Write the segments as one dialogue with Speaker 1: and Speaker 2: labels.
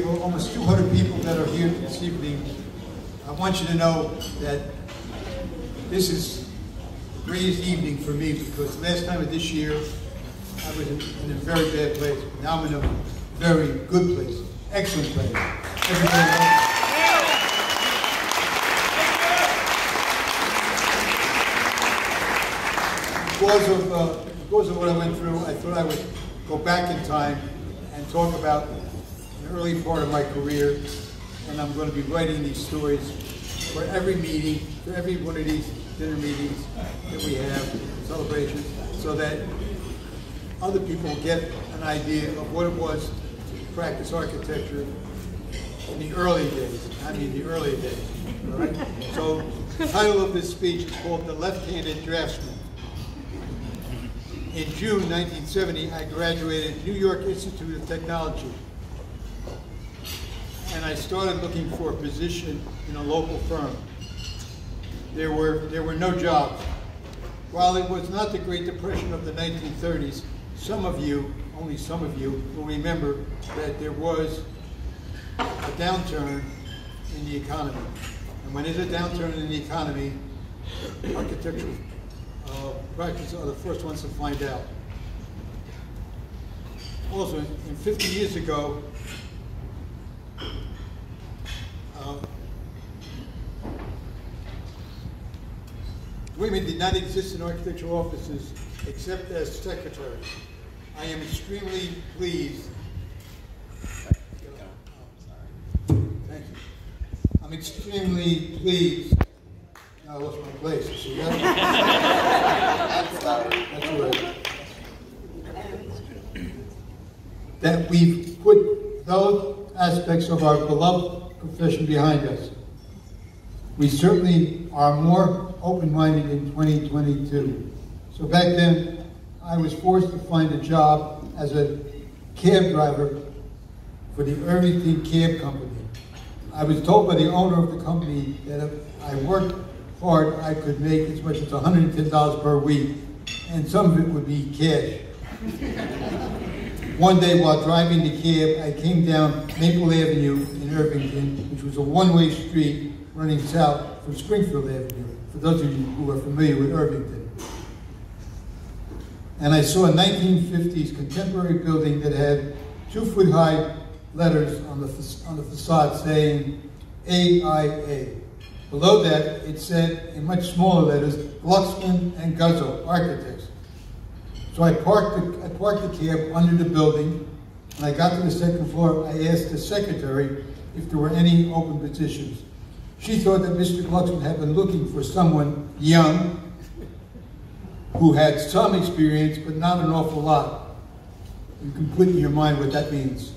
Speaker 1: Almost 200 people that are here this evening. I want you to know that this is the greatest evening for me, because last time of this year I was in a very bad place. Now I'm in a very good place, excellent place. Everybody because of what I went through, I thought I would go back in time and talk about the early part of my career, and I'm going to be writing these stories for every meeting, for every one of these dinner meetings that we have, celebrations, so that other people get an idea of what it was to practice architecture in the early days. I mean the early days, all right? So the title of this speech is called The Left-Handed Draftsman. In June 1970, I graduated New York Institute of Technology, and I started looking for a position in a local firm. There were no jobs. While it was not the Great Depression of the 1930s, some of you, only some of you, will remember that there was a downturn in the economy. And when there's a downturn in the economy, architectural practices are the first ones to find out. Also, in 50 years ago, women did not exist in architectural offices except as secretaries. I am extremely pleased. Thank you. I'm extremely pleased. Now I lost my place. You see that? That's all right. That we've put those aspects of our beloved profession behind us. We certainly are more open-minded in 2022. So back then, I was forced to find a job as a cab driver for the Irvington Cab Company. I was told by the owner of the company that if I worked hard, I could make as much as $110 per week, and some of it would be cash. One day while driving the cab, I came down Maple Avenue in Irvington, which was a one-way street running south from Springfield Avenue, for those of you who are familiar with Irvington. And I saw a 1950s contemporary building that had 2-foot-high letters on the facade saying AIA. Below that, it said in much smaller letters, Glucksman and Guzzo, architects. So I parked the cab under the building. When I got to the second floor, I asked the secretary if there were any open positions. She thought that Mr. Glucksman had been looking for someone young who had some experience, but not an awful lot. You can put in your mind what that means.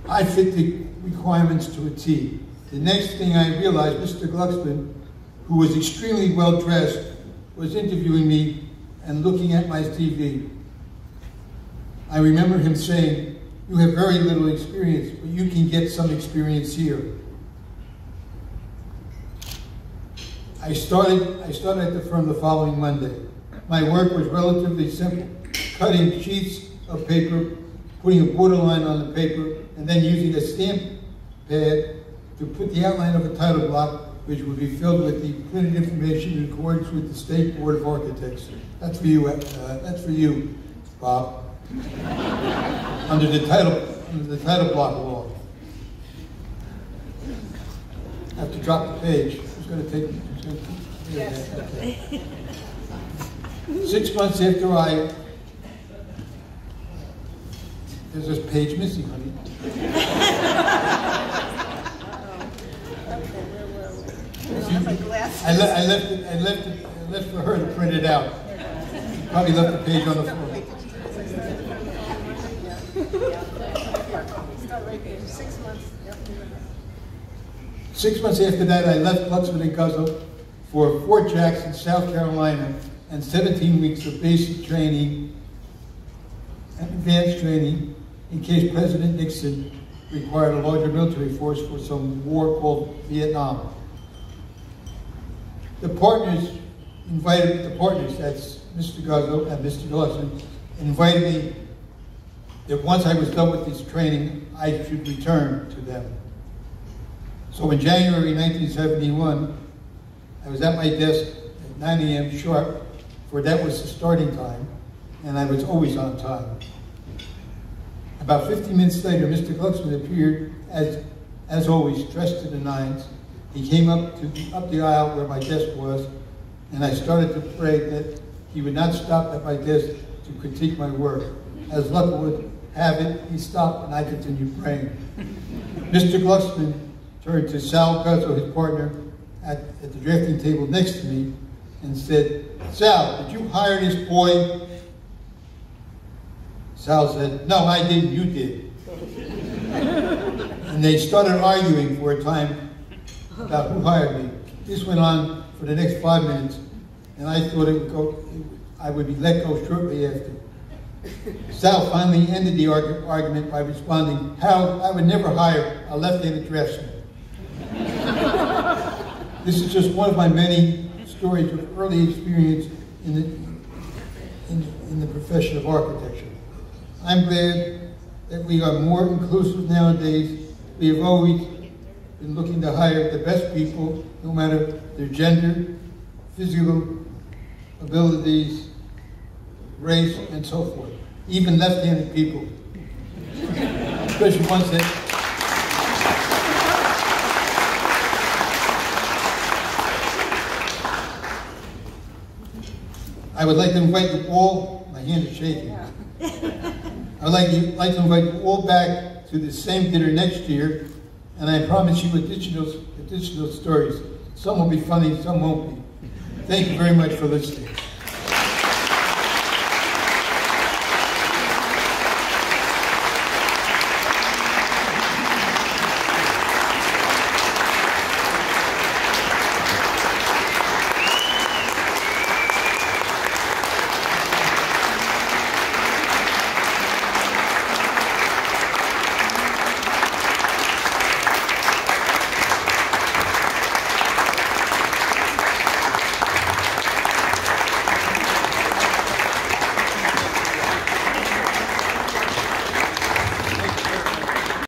Speaker 1: I fit the requirements to a T. The next thing I realized, Mr. Glucksman, who was extremely well dressed, was interviewing me and looking at my CV. I remember him saying, "You have very little experience, but you can get some experience here." I started at the firm the following Monday. My work was relatively simple: cutting sheets of paper, putting a borderline on the paper, and then using a stamp pad to put the outline of a title block, which would be filled with the printed information in accordance with the State Board of Architects. That's for you, Bob. Under the title block law. I have to drop the page. Who's going to take it? Okay. 6 months after there's this page missing, honey. I left for her to print it out. Probably left the page on the floor. 6 months after that, I left Glucksman and Guzzo for Fort Jackson, South Carolina, and 17 weeks of basic training and advanced training in case President Nixon required a larger military force for some war called Vietnam. The partners, that's Mr. Guzzo and Mr. Glucksman, invited me that once I was done with this training, I should return to them. So in January 1971, I was at my desk at 9 a.m. sharp, for that was the starting time, and I was always on time. About 15 minutes later, Mr. Glucksman appeared, as always, dressed to the nines. He came up the aisle where my desk was, and I started to pray that he would not stop at my desk to critique my work. As luck would have it, he stopped and I continued praying. Mr. Glucksman turned to Sal Guzzo, his partner, at the drafting table next to me, and said, "Sal, did you hire this boy?" Sal said, "No, I didn't, you did." And they started arguing for a time about who hired me. This went on for the next 5 minutes, and I thought I would be let go shortly after. Sal finally ended the argument by responding, "Harold, I would never hire a left-handed draftsman." This is just one of my many stories of early experience in the profession of architecture. I'm glad that we are more inclusive nowadays. We have always been looking to hire the best people, no matter their gender, physical abilities, race, and so forth. Even left-handed people, especially ones that I would like to invite you all, my hand is shaking. I would like to invite you all back to the same dinner next year, and I promise you additional stories. Some will be funny, some won't be. Thank you very much for listening.